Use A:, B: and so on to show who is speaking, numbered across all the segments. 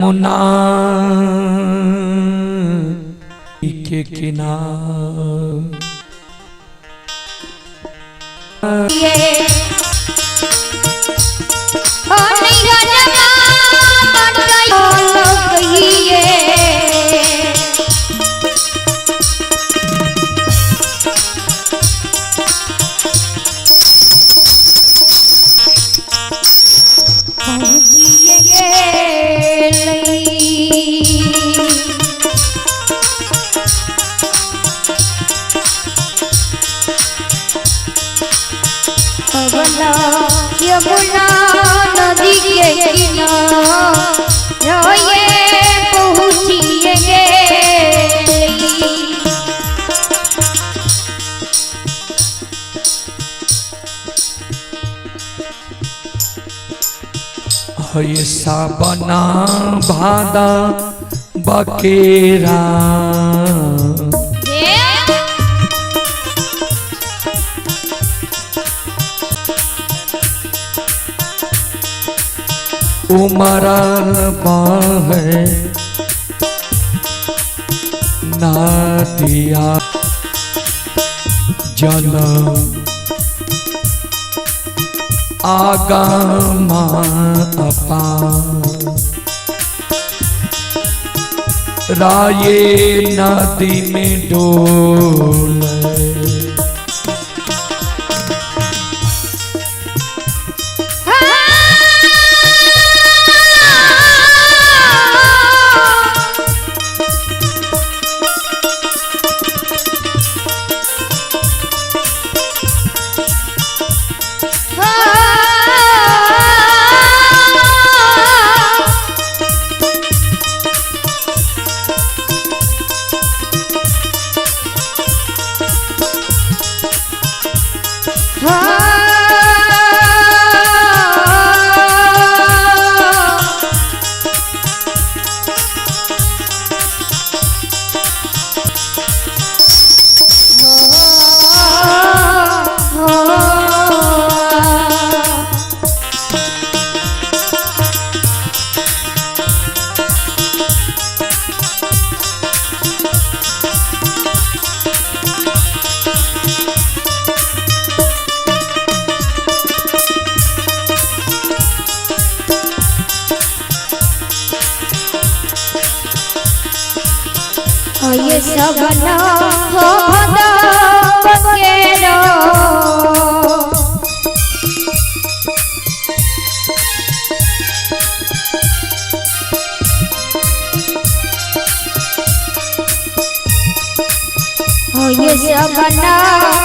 A: मुन्ना के किनारे
B: यमुना नदी के किनारे पहुँचिएंगे।
A: ऐसा बना भादा बकेरा उमरल बाहे नादिया जल आगमा अपा राये नदी में डोले
B: ये सबना भादा बकेरा ये सबना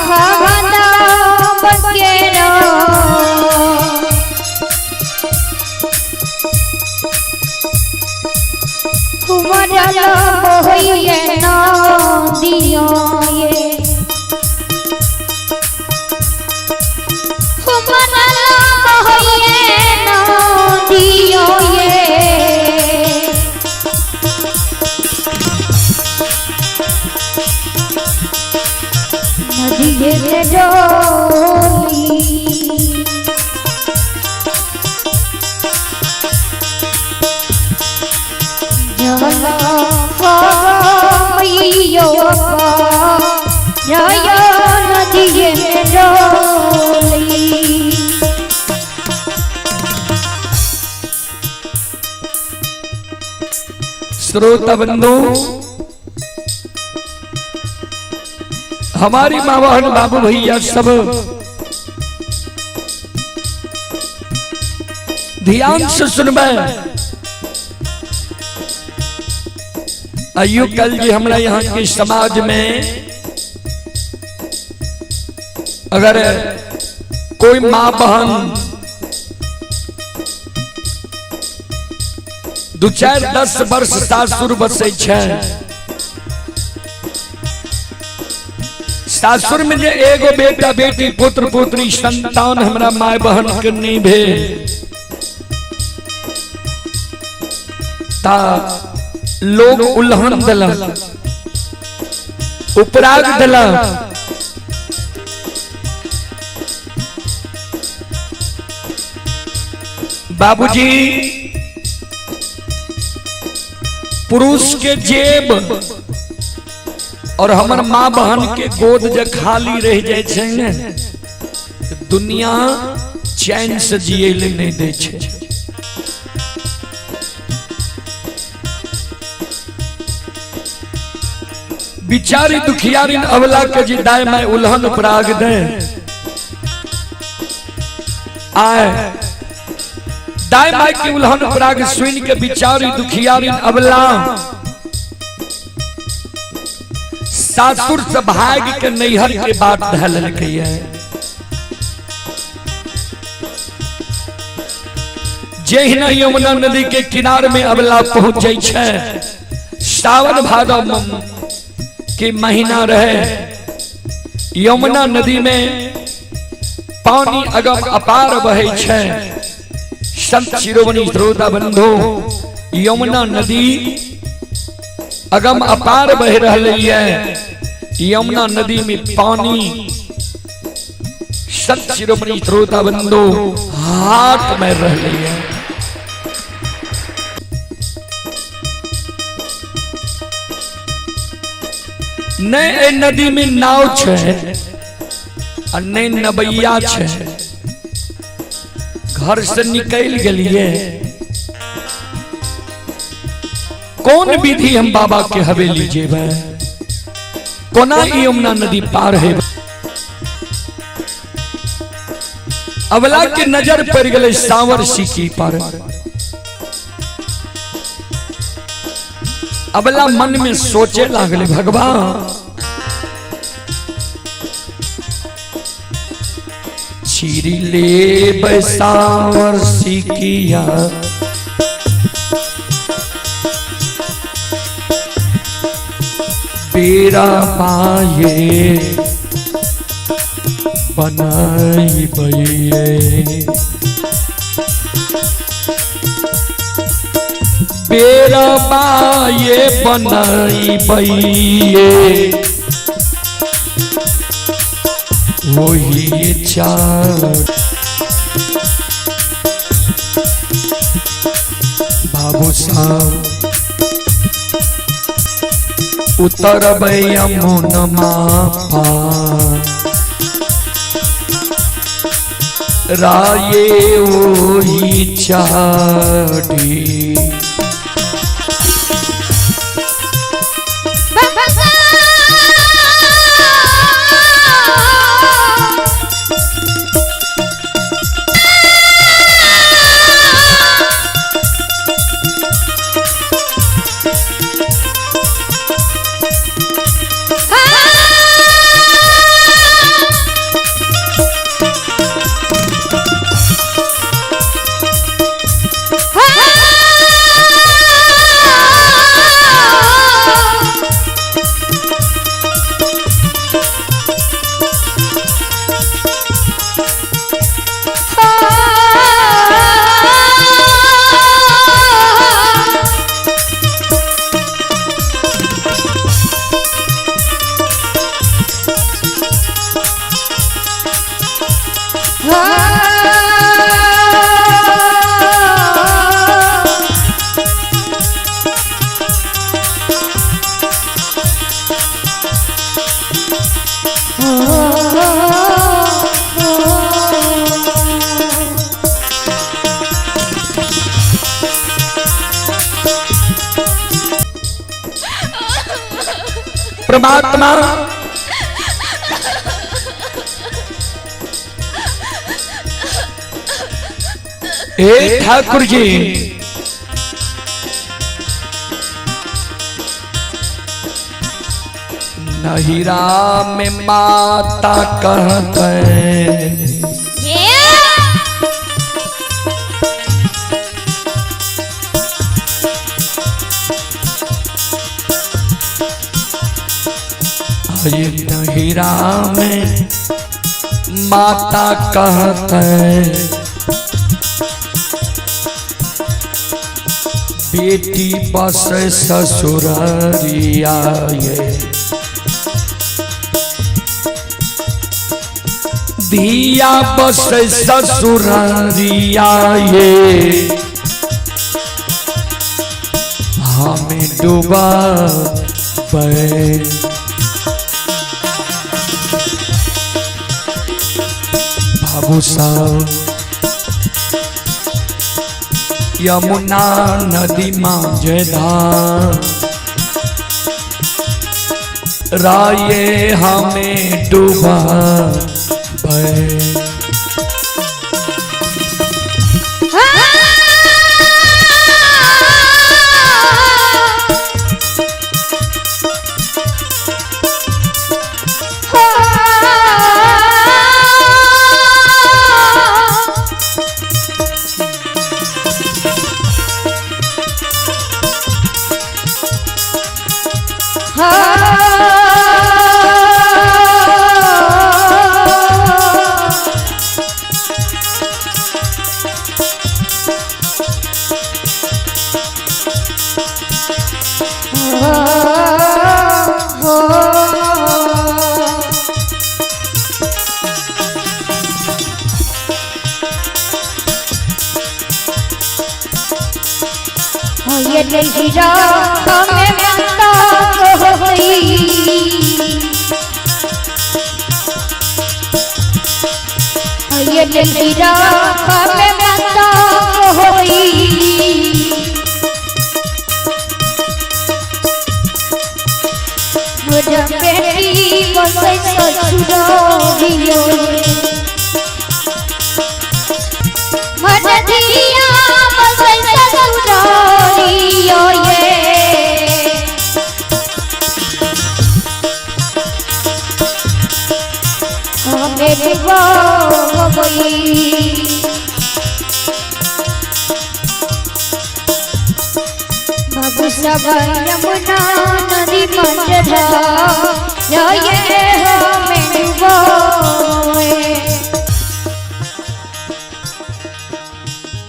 B: भादा बकेरा उमरल बहिए नदिया ये उमरल बहिए नदिया ये नदिये में डोली नदिये में डोली।
A: श्रोता बंधु हमारी माँ बहन बाबू भैया सब ध्यान से सुनबे। आइयो कल जी हमारा यहाँ के समाज में अगर कोई माँ बहन 2-4-10 वर्ष सासुर बसे सासुर में जे एगो बेटा बेटी पुत्र पुत्री संतान हमरा माँ बहन के नहीं भे ता लोग उल्लंघन दिला उपराग दिला बाबूजी पुरुष के जेब और हमर माँ बहन के गोद जे खाली रह जाए छै ने, दुनिया चैन से जिये ले नहीं दे छै। बिचारी दुखियारी अवला के जी दाय मैं उल्हन प्राग दे आए, दाय माई की उल्हन प्राग सुन के बिचारी दुखियारी अवला सासुर से भाग के नैहर के बात धल के जहिना यमुना नदी के किनार में अबला पहुंचे छे। सावन भादव के महीना रहे, यमुना नदी में पानी अगम अपार बहे छे। संत शिरोमणि श्रोता बंधु, यमुना नदी अगम अपार बह रही है। यमुना नदी में पानी संत शिरोमणि श्रोता बंधु हाथ में रह रही है। न ए नदी में नाव छे और न नबैया छे। घर से निकल गलिए, कौन विधि हम बाबा के हवेली जेबे, कोना यमुना नदी पार है। अबला के नजर पड़ गए सावर सिक्की पर। अबला मन में सोचे लागले, भगवान चीरी ले बैसावर सिकिया, बेरा पाए बनाई बइए, बेरा पाए बनाई बइए, वही चार बाबू साहब उतर यमुना पार, राये वही चाटी, परमात्मा हे ठाकुर जी, नहिरा में माता कहते नहिरा में माता कहते, बेटी बस ससुरारिया ये, दिया बस ससुरारिया ये, हमें डूबा बाबू साहब यमुना नदी मांझे धार राये हमें डूबा
B: ये हीरा हमें माता होई ये हीरा हमें माता होई मुझे बेटी बसे ससुरालियो मददिया बसे ससुरालियो ये हमें डुबाई बाबू सब यमुना नदी मंझे ये हमें डुबाए।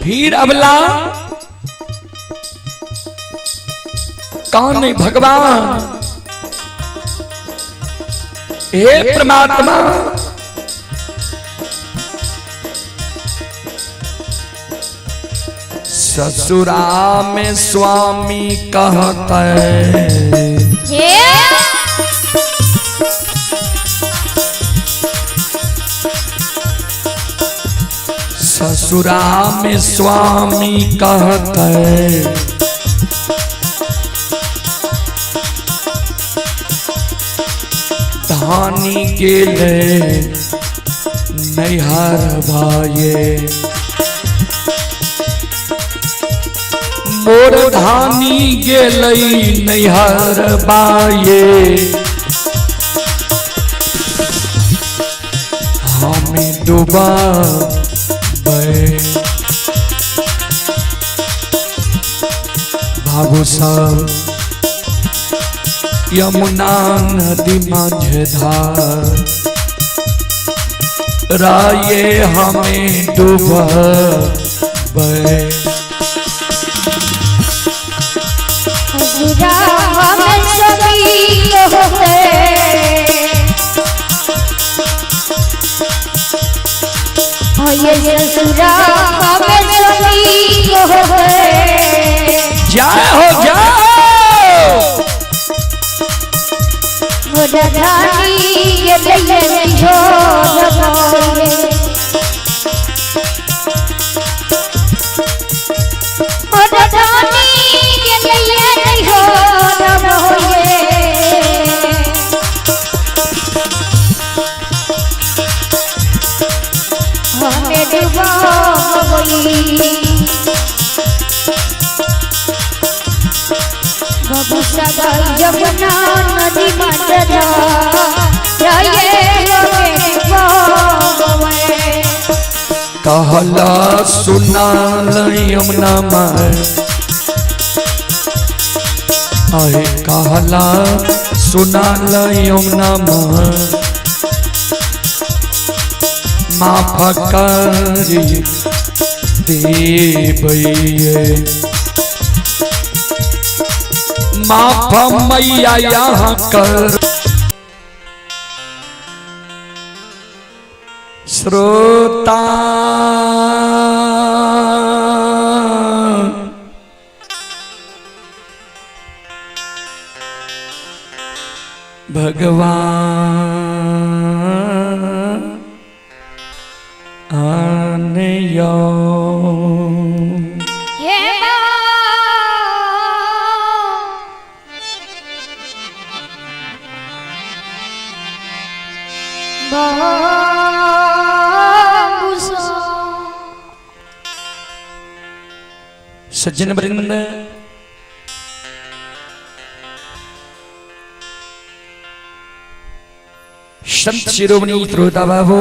A: फिर अबला कौन नहीं भगवान हे परमात्मा ससुरा में स्वामी कहता है ससुरा में स्वामी कहता है धानी गेले नैहर भाये मोर धानी गेलई नैहर बाये हमें डूबा बाबू साहब यमुना नदी माझे धार राये हमें डूबा
B: हमें सभी होते ये ससुरा हमें सभी होते
A: जय हो जाओ
B: मुझे धानी ये लिए छोड़ पाए मुझे धानी ये लिए छोड़ पाए हमें डुबाई बाबू सब यमुना नदी मंझे
A: कहला सुनाल यमुना माय आए कहला सुनाल यमुना माय माफ करी देवैये माफ मैया यहाँ कर श्रोता भगवान आने यो
B: हे
A: सज्जन वृंद, संत शिरोमणि श्रोता बाबू,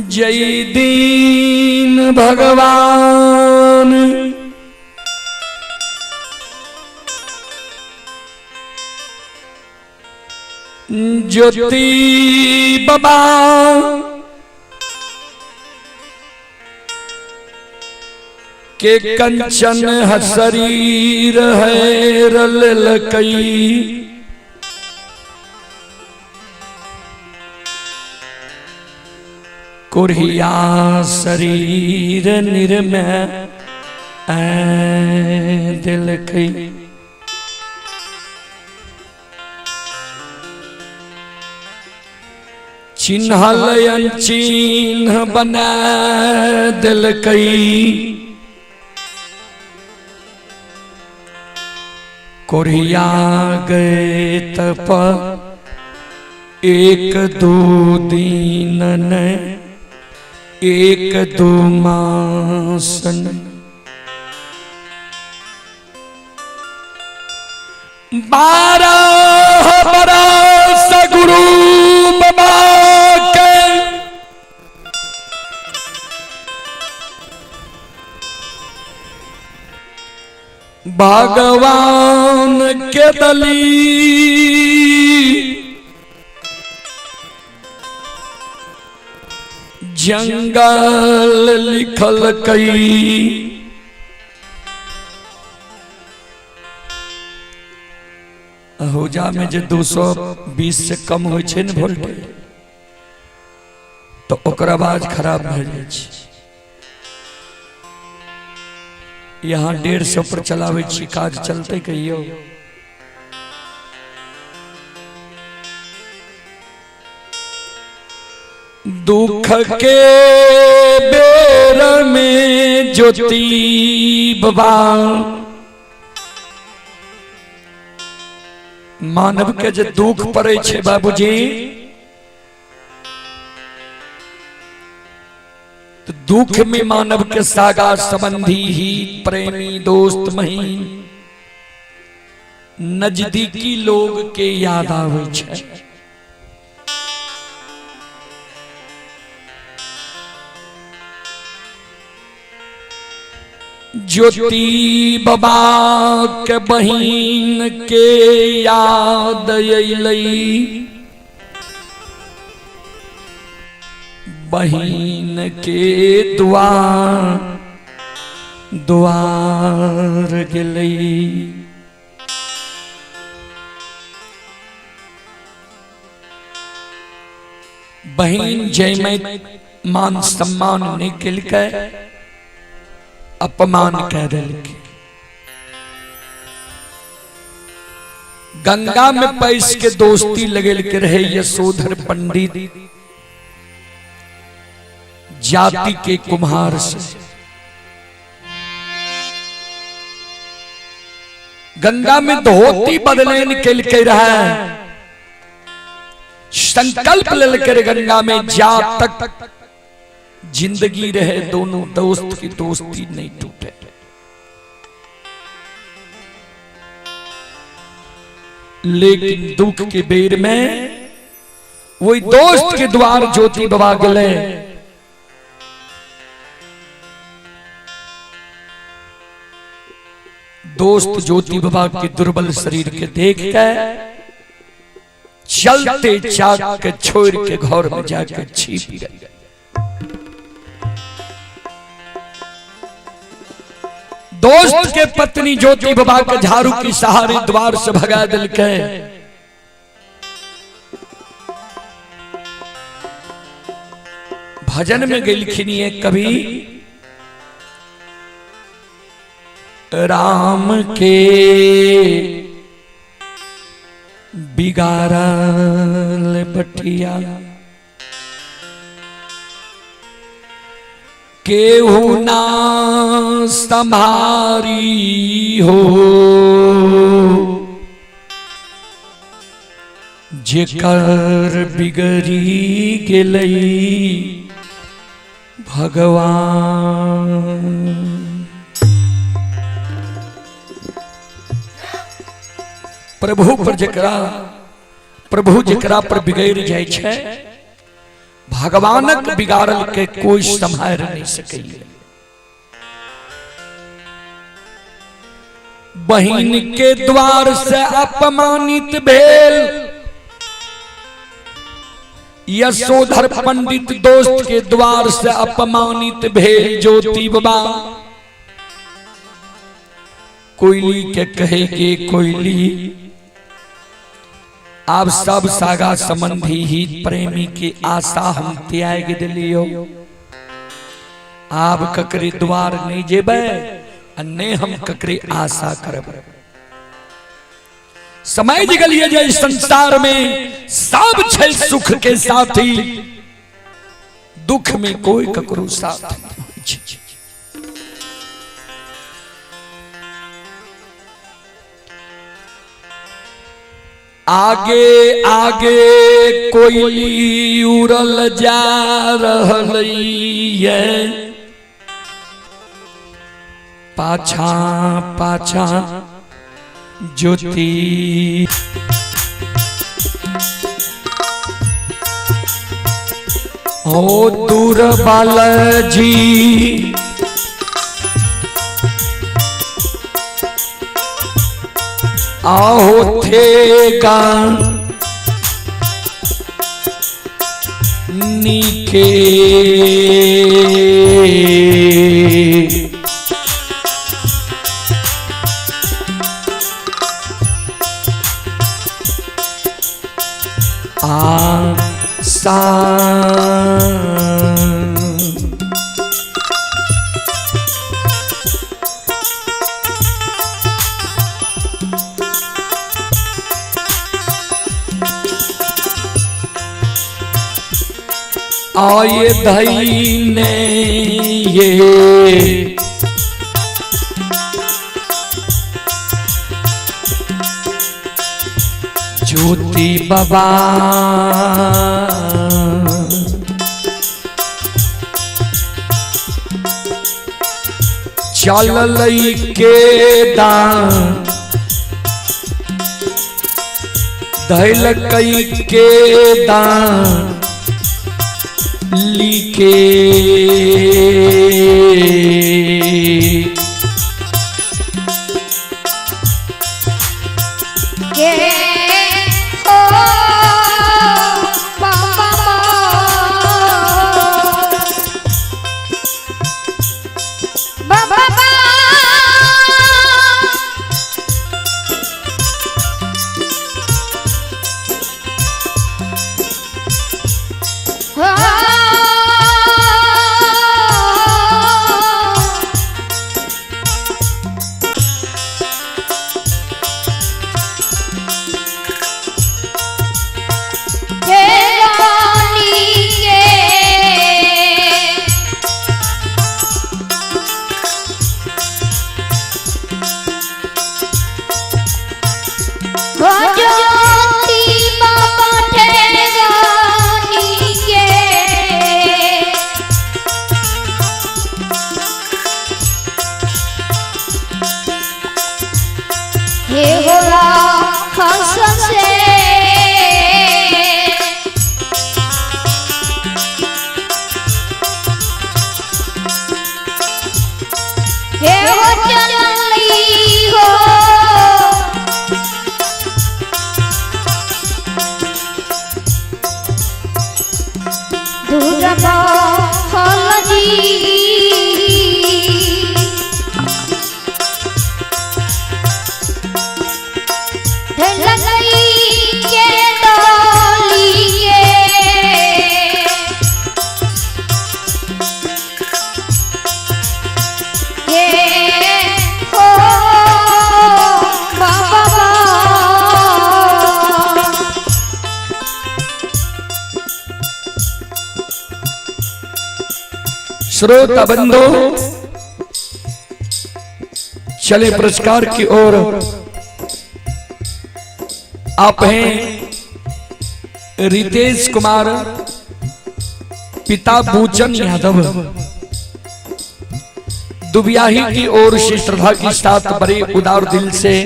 A: जय दीन भगवान ज्योति बाबा के कंचन शरीर है रलकई, कुरिया शरीर निर्मय दिल कई, चिन्हल अनचिन्ह बना दिल कई, कुरिया गए तप एक दो दिन न एक दो मासन, 12 बरस गुरु बाबा के भगवान के दली जंगल लिखल कई, अहुजा में जे 220 से कम हो छे न वोल्टेज तो ओकर आवाज खराब भए जाए छे। यहाँ 150 पर चलावे छी, काज चलते कहियो। दुख के बेर में ज्योति बाबा मानव के जे दुख पड़े छे बाबूजी, तो दुख में मानव के सागा संबंधी ही प्रेमी दोस्त महीन नजदीकी लोग के याद आवे छे। ज्योति बाबा के बहिन के याद अइलई, बहिन के द्वार गेलई, बहिन जय में मान सम्मान निकल के अपमान कह दिलके। गंगा में पैस के दोस्ती लगेल के रहे यशोधर पंडित जाति के कुम्हार से। गंगा में धोती बदले निकल के रहा, संकल्प लेकर गंगा में जा तक जिंदगी रहे दोनों दोस्त की दोस्ती नहीं टूटे। लेकिन दुख के बेर में वही दोस्त के द्वार ज्योति बाबा गले। दोस्त ज्योति बाबा के दुर्बल शरीर के देख के चलते चाक के छोड़ के घर में जाकर छिप गए। दोस्त के पत्नी ज्योति बाबा के झाड़ू की सहारे द्वार से भगा दिल के। भजन में गलखिनी कभी राम के बिगाड़ल बटिया केहू ना संभारी हो जेकर बिगड़ी गेलई भगवान। प्रभु पर जेकरा पर बिगड़ जाय छै भगवानक बिगाड़ल के कोई संभाल नहीं सकैया। बहिन के द्वार से अपमानित भेल यशोधर पंडित दोस्त के द्वार से अपमानित भेल ज्योति बाबा। कोयली के कहे के कोयली आप सब सागा संबंधी हित प्रेमी की आशा हम त्याग दिलियो। आप ककरे द्वार नहीं जेबे अन्ने हम ककरे आशा करब। समय गलिए जे संसार में सब छै सुख के साथी दुख में कोई ककरो साथ नहीं छै। आगे आगे कोयली उड़ल जा रहलई है पाछा पाछा ज्योति ओ दूर बालाजी आओ थे गान नीके आसा आये धईने ये ज्योति बाबा चललई के दान धैलकई के दान लिखे श्रोता बंधु चले पुरस्कार की ओर। आप हैं रितेश कुमार, पिता बूचन यादव। दुबियाही की ओर से श्रद्धा के साथ बड़े उदार दिल से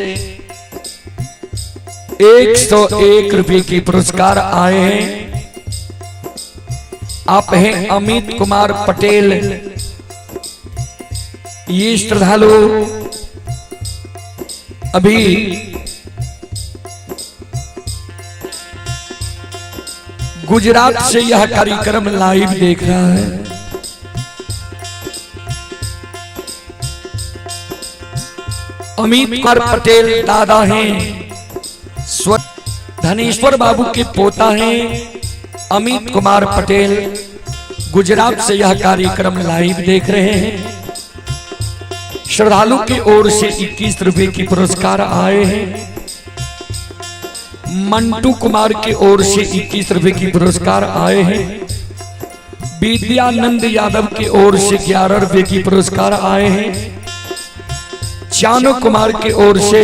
A: 101 रुपए के पुरस्कार आए हैं। आप हैं अमित कुमार पटेल। ये श्रद्धालु अभी गुजरात से यह कार्यक्रम लाइव देख रहा है। अमित कुमार पटेल दादा हैं, धनेश्वर बाबू के पोता हैं अमित कुमार पटेल। गुजरात से यह कार्यक्रम लाइव देख रहे हैं। श्रद्धालु की ओर से 21 रुपए की पुरस्कार आए हैं। मंटू कुमार की ओर से 21 रुपए की पुरस्कार आए हैं। विद्यानंद यादव की ओर से 11 रुपए की पुरस्कार आए हैं। चानू कुमार की ओर से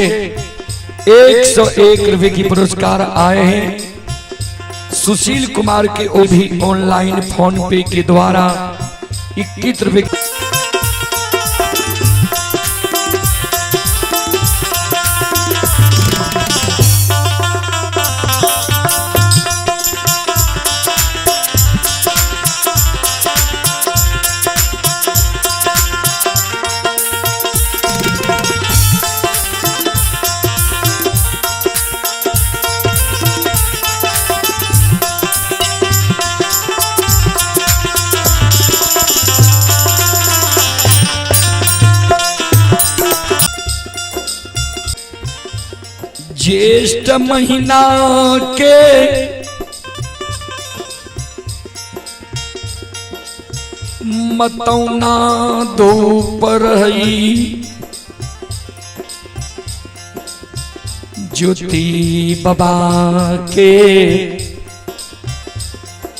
A: 101 रुपए की पुरस्कार आए हैं। सुशील कुमार के ओर भी ऑनलाइन फोन पे के द्वारा 21 रुपए। ज्येष्ठ महीना के मतौना दो परही, ज्योति बाबा के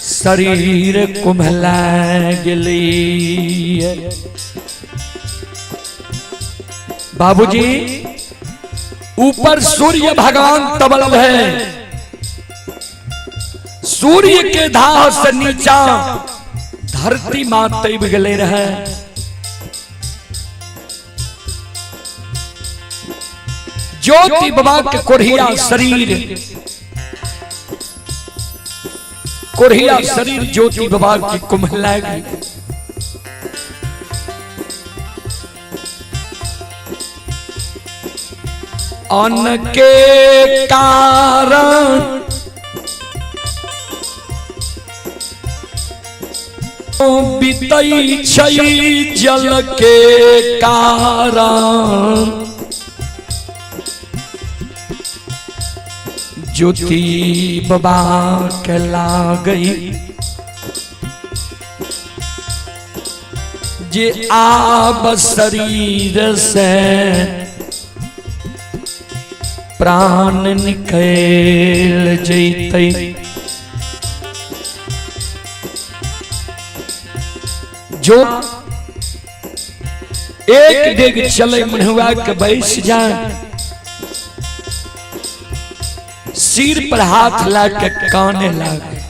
A: शरीर कुम्हला गली। बाबूजी ऊपर सूर्य भगवान तबल है, सूर्य के धाह से नीचा धरती माते बिगले रहे। ज्योति बाबा के कोढ़िया शरीर ज्योति बाबा की कुम्हलागी। अन्न के कारण बीतई छई, जल के कारण ज्योति बाबा के लागई। जे आब शरीर से प्राण निकल जैते। जो एक डेग चले मनहुआ के बैठ जाए, सिर पर हाथ ला के काने लागे।